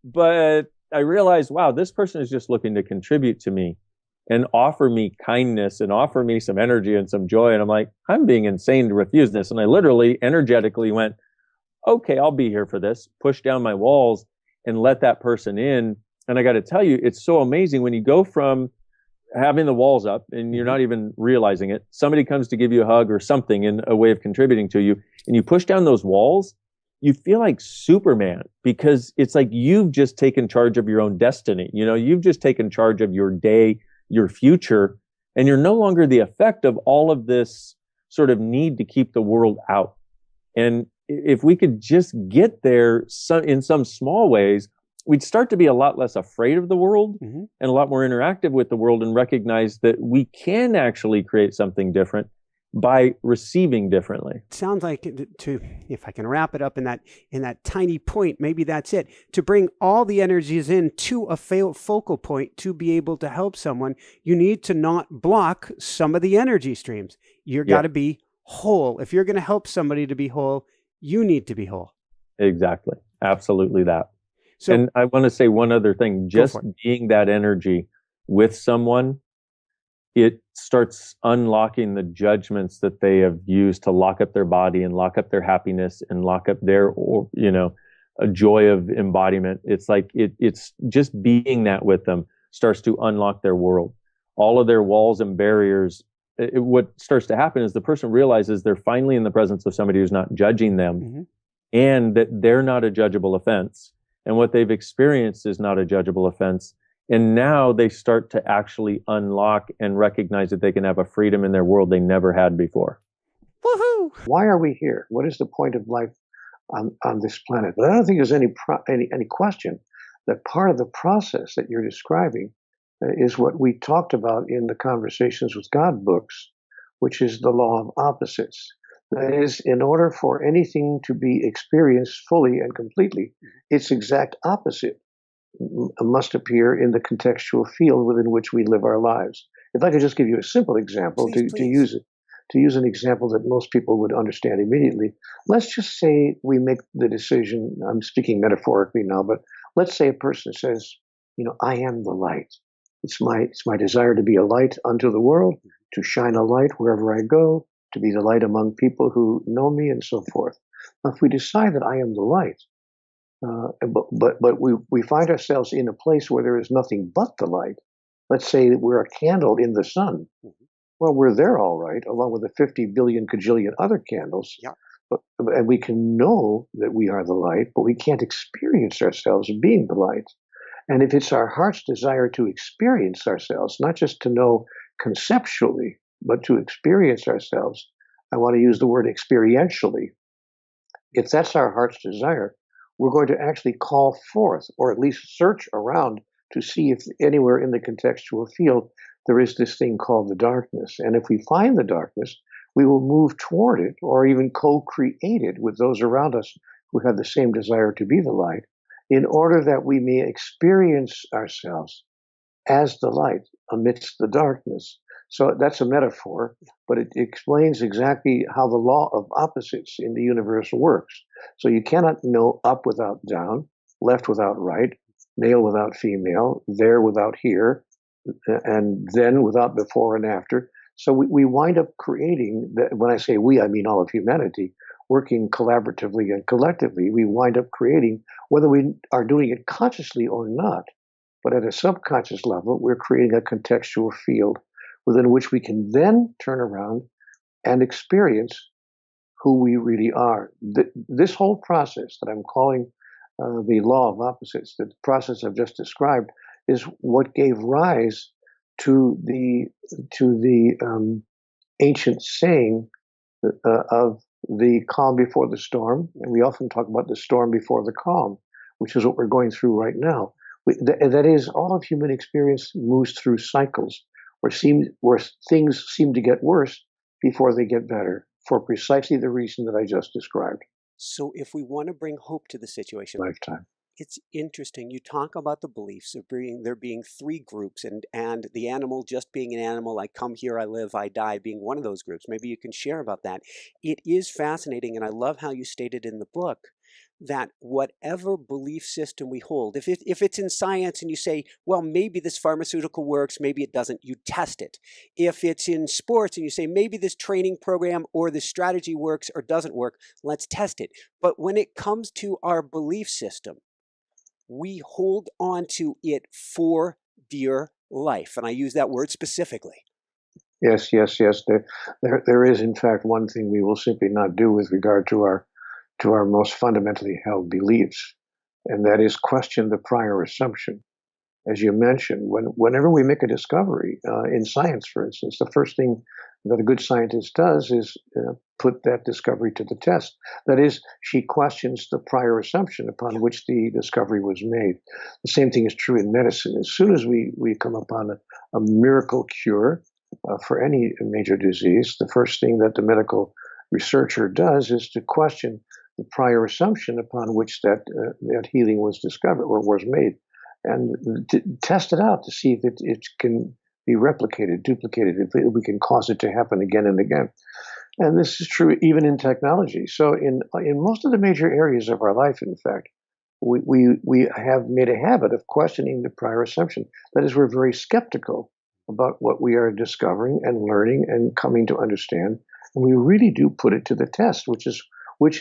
but I realized, wow, this person is just looking to contribute to me and offer me kindness and offer me some energy and some joy. And I'm like, I'm being insane to refuse this. And I literally energetically went, okay, I'll be here for this, push down my walls and let that person in. And I got to tell you, it's so amazing when you go from having the walls up and you're not even realizing it. Somebody comes to give you a hug or something in a way of contributing to you, and you push down those walls, you feel like Superman, because it's like you've just taken charge of your own destiny. You've just taken charge of your day, your future, and you're no longer the effect of all of this sort of need to keep the world out. And if we could just get there in some small ways, we'd start to be a lot less afraid of the world and a lot more interactive with the world, and recognize that we can actually create something different by receiving differently. Sounds like, if I can wrap it up in that tiny point, maybe that's it. To bring all the energies in to a focal point to be able to help someone, you need to not block some of the energy streams. You've got to be whole. If you're going to help somebody to be whole, you need to be whole. Exactly. Absolutely that. So, and I want to say one other thing, just being that energy with someone, it starts unlocking the judgments that they have used to lock up their body and lock up their happiness and lock up their, a joy of embodiment. It's like, it's just being that with them starts to unlock their world. All of their walls and barriers. What starts to happen is the person realizes they're finally in the presence of somebody who's not judging them, and that they're not a judgeable offense. And what they've experienced is not a judgeable offense. And now they start to actually unlock and recognize that they can have a freedom in their world they never had before. Woohoo! Why are we here? What is the point of life on this planet? But I don't think there's any question that part of the process that you're describing is what we talked about in the Conversations with God books, which is the law of opposites. That is, in order for anything to be experienced fully and completely, its exact opposite must appear in the contextual field within which we live our lives. If I could just give you a simple example Please. to use an example that most people would understand immediately. Let's just say we make the decision, I'm speaking metaphorically now, but let's say a person says, I am the light. It's my desire to be a light unto the world, to shine a light wherever I go, to be the light among people who know me, and so forth. Now, if we decide that I am the light, but we find ourselves in a place where there is nothing but the light. Let's say that we're a candle in the sun. Well, we're there all right, along with the 50 billion cajillion other candles. Yeah. And we can know that we are the light, but we can't experience ourselves being the light. And if it's our heart's desire to experience ourselves, not just to know conceptually, but to experience ourselves, I want to use the word experientially. If that's our heart's desire, we're going to actually call forth, or at least search around to see if anywhere in the contextual field there is this thing called the darkness. And if we find the darkness, we will move toward it, or even co-create it with those around us who have the same desire to be the light, in order that we may experience ourselves as the light amidst the darkness. So that's a metaphor, but it explains exactly how the law of opposites in the universe works. So you cannot know up without down, left without right, male without female, there without here, and then without before and after. So we wind up creating, when I say we, I mean all of humanity, working collaboratively and collectively, we wind up creating, whether we are doing it consciously or not, but at a subconscious level, we're creating a contextual field within which we can then turn around and experience who we really are. This whole process that I'm calling the law of opposites, the process I've just described, is what gave rise to the ancient saying of the calm before the storm. And we often talk about the storm before the calm, which is what we're going through right now. That is, all of human experience moves through cycles where things seem to get worse before they get better, for precisely the reason that I just described. So if we want to bring hope to the situation, Lifetime. it's interesting. You talk about the beliefs of there being three groups, and the animal just being an animal. I come here, I live, I die, being one of those groups. Maybe you can share about that. It is fascinating, and I love how you stated in the book that whatever belief system we hold, if it's in science and you say, well, maybe this pharmaceutical works, maybe it doesn't, you test it. If it's in sports and you say, maybe this training program or this strategy works or doesn't work, let's test it. But when it comes to our belief system, we hold on to it for dear life. And I use that word specifically. Yes. There is, in fact, one thing we will simply not do with regard to our most fundamentally held beliefs, and that is question the prior assumption. As you mentioned, whenever we make a discovery in science, for instance, the first thing that a good scientist does is put that discovery to the test. That is, she questions the prior assumption upon which the discovery was made. The same thing is true in medicine. As soon as we come upon a miracle cure for any major disease, the first thing that the medical researcher does is to question the prior assumption upon which that healing was discovered or was made, and to test it out to see if it can be replicated, duplicated, if we can cause it to happen again and again. And this is true even in technology. So in most of the major areas of our life, in fact, we have made a habit of questioning the prior assumption. That is, we're very skeptical about what we are discovering and learning and coming to understand. And we really do put it to the test, which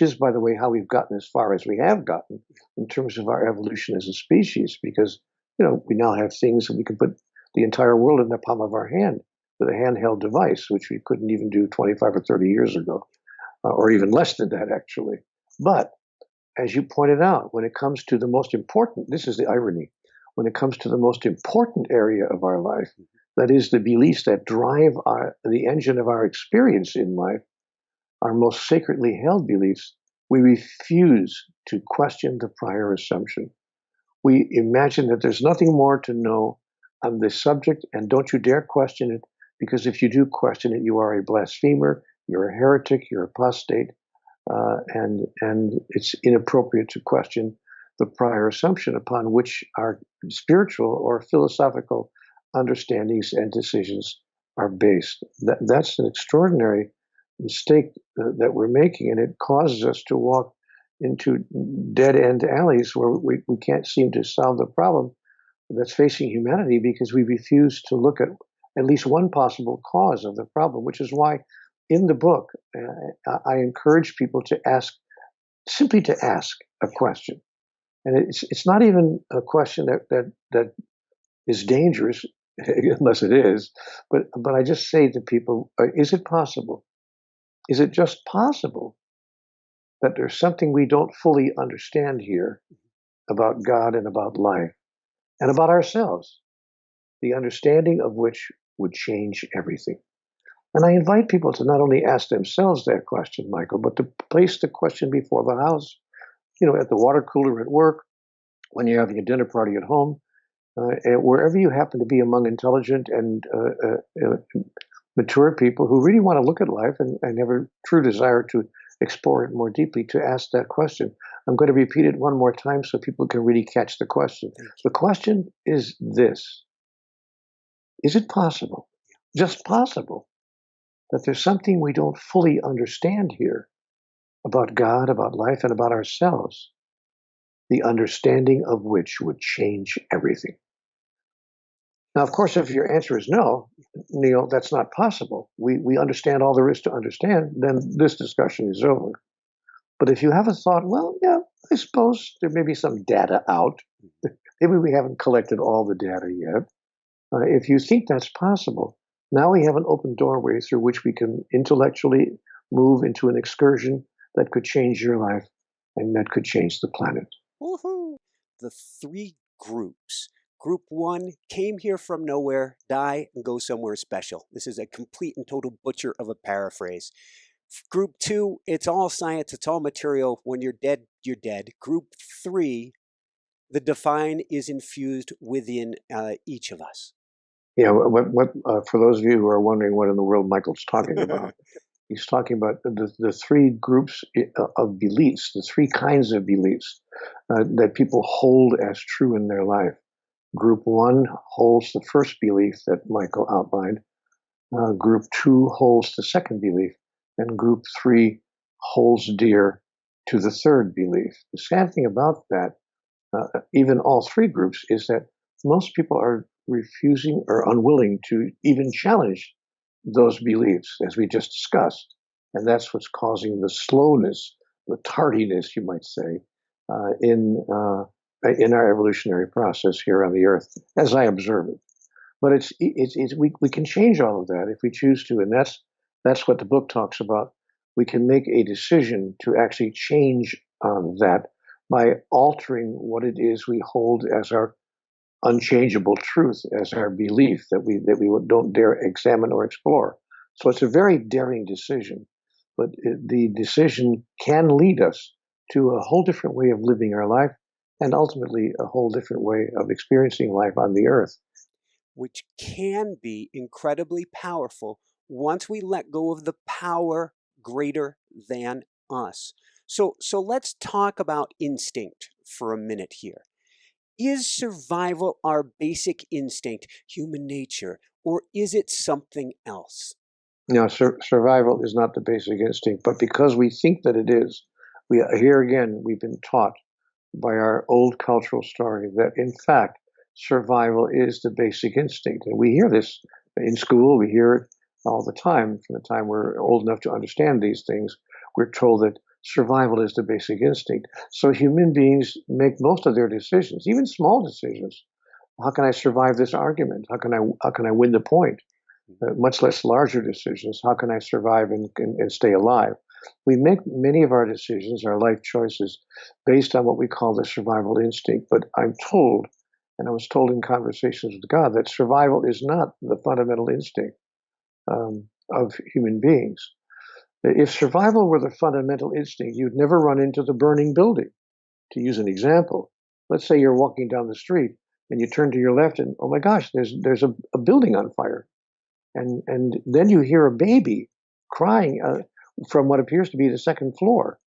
is, by the way, how we've gotten as far as we have gotten in terms of our evolution as a species, because, we now have things that we can put the entire world in the palm of our hand with a handheld device, which we couldn't even do 25 or 30 years ago, or even less than that, actually. But as you pointed out, when it comes to the most important, this is the irony, when it comes to the most important area of our life, that is the beliefs that drive the engine of our experience in life, our most sacredly held beliefs, we refuse to question the prior assumption. We imagine that there's nothing more to know on this subject, and don't you dare question it, because if you do question it, you are a blasphemer, you're a heretic, you're apostate, and it's inappropriate to question the prior assumption upon which our spiritual or philosophical understandings and decisions are based. That's an extraordinary mistake that we're making, and it causes us to walk into dead-end alleys where we can't seem to solve the problem that's facing humanity because we refuse to look at least one possible cause of the problem, which is why in the book I encourage people to simply ask a question. And it's not even a question that is dangerous, unless it is, but I just say to people, is it possible? Is it just possible that there's something we don't fully understand here about God and about life and about ourselves, the understanding of which would change everything? And I invite people to not only ask themselves that question, Michael, but to place the question before the house, at the water cooler at work, when you're having a dinner party at home, and wherever you happen to be among intelligent and mature people who really want to look at life and have a true desire to explore it more deeply, to ask that question. I'm going to repeat it one more time so people can really catch the question. The question is this: is it possible, just possible, that there's something we don't fully understand here about God, about life, and about ourselves, the understanding of which would change everything? Now, of course, if your answer is no, Neale, that's not possible. We understand all there is to understand, then this discussion is over. But if you have a thought, well, yeah, I suppose there may be some data out. Maybe we haven't collected all the data yet. If you think that's possible, now we have an open doorway through which we can intellectually move into an excursion that could change your life and that could change the planet. Woohoo! The three groups: Group 1 came here from nowhere, die, and go somewhere special. This is a complete and total butcher of a paraphrase. Group 2, it's all science, it's all material. When you're dead, you're dead. Group 3, the divine is infused within each of us. Yeah, for those of you who are wondering what in the world Michael's talking about, he's talking about the three groups of beliefs, the three kinds of beliefs that people hold as true in their life. Group 1 holds the first belief that Michael outlined. Group 2 holds the second belief. And Group 3 holds dear to the third belief. The sad thing about that, even all three groups, is that most people are refusing or unwilling to even challenge those beliefs, as we just discussed. And that's what's causing the slowness, the tardiness, you might say, in our evolutionary process here on the Earth, as I observe it. But we can change all of that if we choose to, and that's what the book talks about. We can make a decision to actually change that by altering what it is we hold as our unchangeable truth, as our belief that we don't dare examine or explore. So it's a very daring decision, but the decision can lead us to a whole different way of living our life, and ultimately a whole different way of experiencing life on the Earth. Which can be incredibly powerful once we let go of the power greater than us. So let's talk about instinct for a minute here. Is survival our basic instinct, human nature, or is it something else? No, survival is not the basic instinct, but because we think that it is, here again, we've been taught by our old cultural story that, in fact, survival is the basic instinct. And we hear this in school, we hear it all the time. From the time we're old enough to understand these things, we're told that survival is the basic instinct. So human beings make most of their decisions, even small decisions. How can I survive this argument? How can I win the point? Much less larger decisions. How can I survive and stay alive? We make many of our decisions, our life choices, based on what we call the survival instinct. But I'm told, and I was told in conversations with God, that survival is not the fundamental instinct of human beings. If survival were the fundamental instinct, you'd never run into the burning building. To use an example, let's say you're walking down the street and you turn to your left and, oh my gosh, there's a building on fire. And then you hear a baby crying from what appears to be the second floor.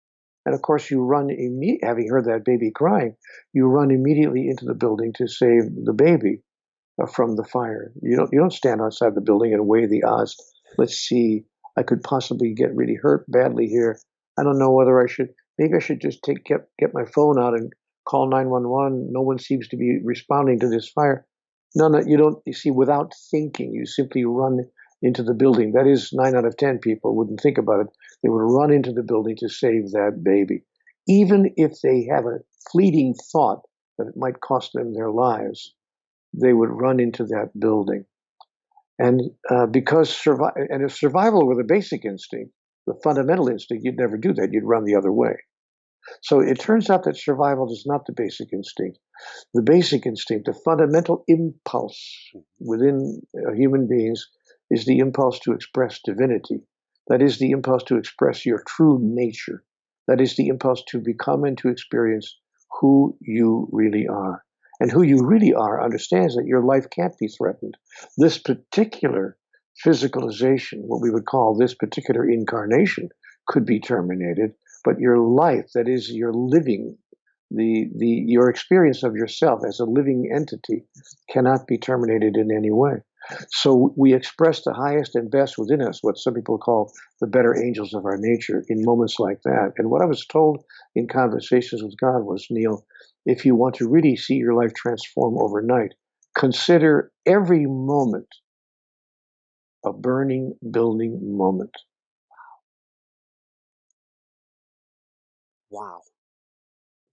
And of course, you run having heard that baby crying, you run immediately into the building to save the baby from the fire. You don't stand outside the building and weigh the odds. Let's see, I could possibly get really hurt badly here. I don't know whether maybe I should just get my phone out and call 911. No one seems to be responding to this fire. No, you don't. You see, without thinking, you simply run into the building. That is, 9 out of 10 people wouldn't think about it. They would run into the building to save that baby. Even if they have a fleeting thought that it might cost them their lives, they would run into that building. And if survival were the basic instinct, the fundamental instinct, you'd never do that. You'd run the other way. So it turns out that survival is not the basic instinct. The basic instinct, the fundamental impulse within human beings, is the impulse to express divinity. That is the impulse to express your true nature. That is the impulse to become and to experience who you really are. And who you really are understands that your life can't be threatened. This particular physicalization, what we would call this particular incarnation, could be terminated, but your life, that is your living, your experience of yourself as a living entity, cannot be terminated in any way. So we express the highest and best within us, what some people call the better angels of our nature, in moments like that. And what I was told in conversations with God was, Neale, if you want to really see your life transform overnight, consider every moment a burning building moment. Wow.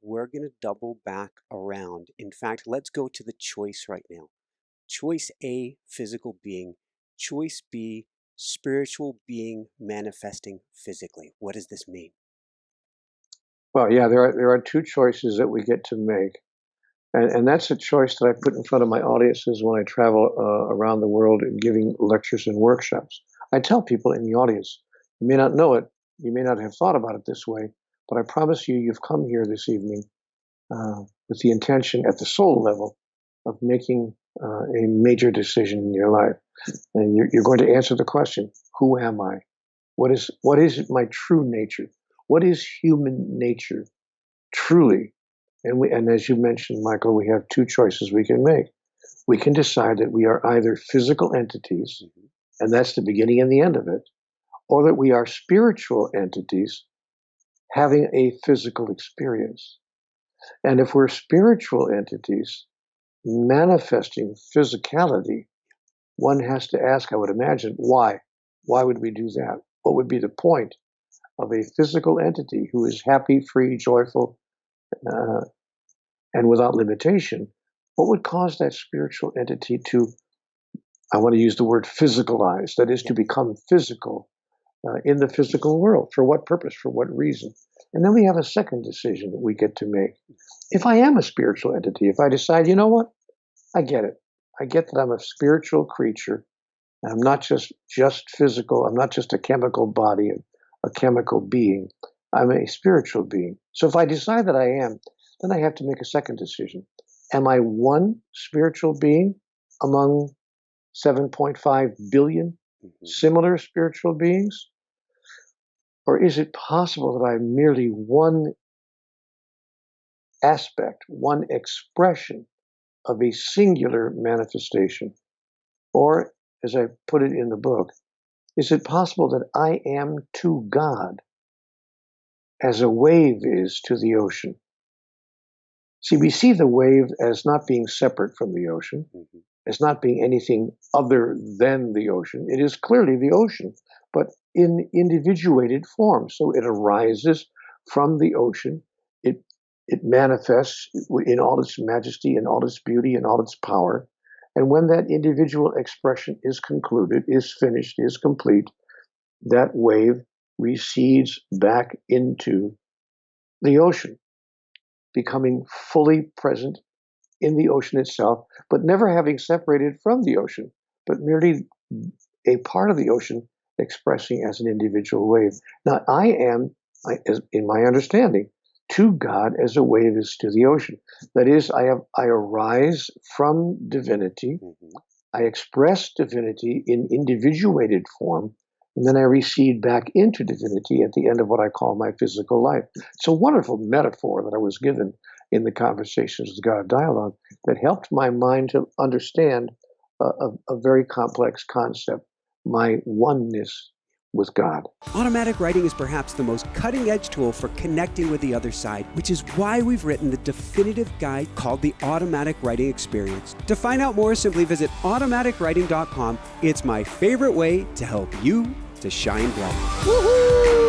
We're going to double back around. In fact, let's go to the choice right now. Choice A, physical being. Choice B, spiritual being manifesting physically. What does this mean? Well, yeah, there are two choices that we get to make. And that's a choice that I put in front of my audiences when I travel around the world and giving lectures and workshops. I tell people in the audience, you may not know it, you may not have thought about it this way, but I promise you, you've come here this evening with the intention at the soul level of making a major decision in your life. And you're going to answer the question, who am I? What is my true nature? What is human nature truly? And as you mentioned, Michael, we have two choices we can make. We can decide that we are either physical entities, and that's the beginning and the end of it, or that we are spiritual entities having a physical experience. And if we're spiritual entities manifesting physicality, one has to ask, I would imagine, why? Why would we do that? What would be the point of a physical entity who is happy, free, joyful, and without limitation? What would cause that spiritual entity to, I want to use the word physicalize, that is to become physical in the physical world? For what purpose? For what reason? And then we have a second decision that we get to make. If I am a spiritual entity, if I decide, you know what, I get it. I get that I'm a spiritual creature. And I'm not just physical. I'm not just a chemical body, a chemical being. I'm a spiritual being. So if I decide that I am, then I have to make a second decision. Am I one spiritual being among 7.5 billion similar spiritual beings? Or is it possible that I'm merely one aspect, one expression of a singular manifestation? Or, as I put it in the book, is it possible that I am to God as a wave is to the ocean? See, we see the wave as not being separate from the ocean, as not being anything other than the ocean. It is clearly the ocean, but in individuated form. So it arises from the ocean. It manifests in all its majesty, in all its beauty, in all its power. And when that individual expression is concluded, is finished, is complete, that wave recedes back into the ocean, becoming fully present in the ocean itself, but never having separated from the ocean, but merely a part of the ocean expressing as an individual wave. Now, I am, in my understanding, to God as a wave is to the ocean. That is, I arise from divinity, I express divinity in individuated form, and then I recede back into divinity at the end of what I call my physical life. It's a wonderful metaphor that I was given in the Conversations with God dialogue that helped my mind to understand a very complex concept, my oneness with God. Automatic writing is perhaps the most cutting-edge tool for connecting with the other side, which is why we've written the definitive guide called the Automatic Writing Experience. To find out more, simply visit automaticwriting.com. It's my favorite way to help you to shine bright. Woohoo!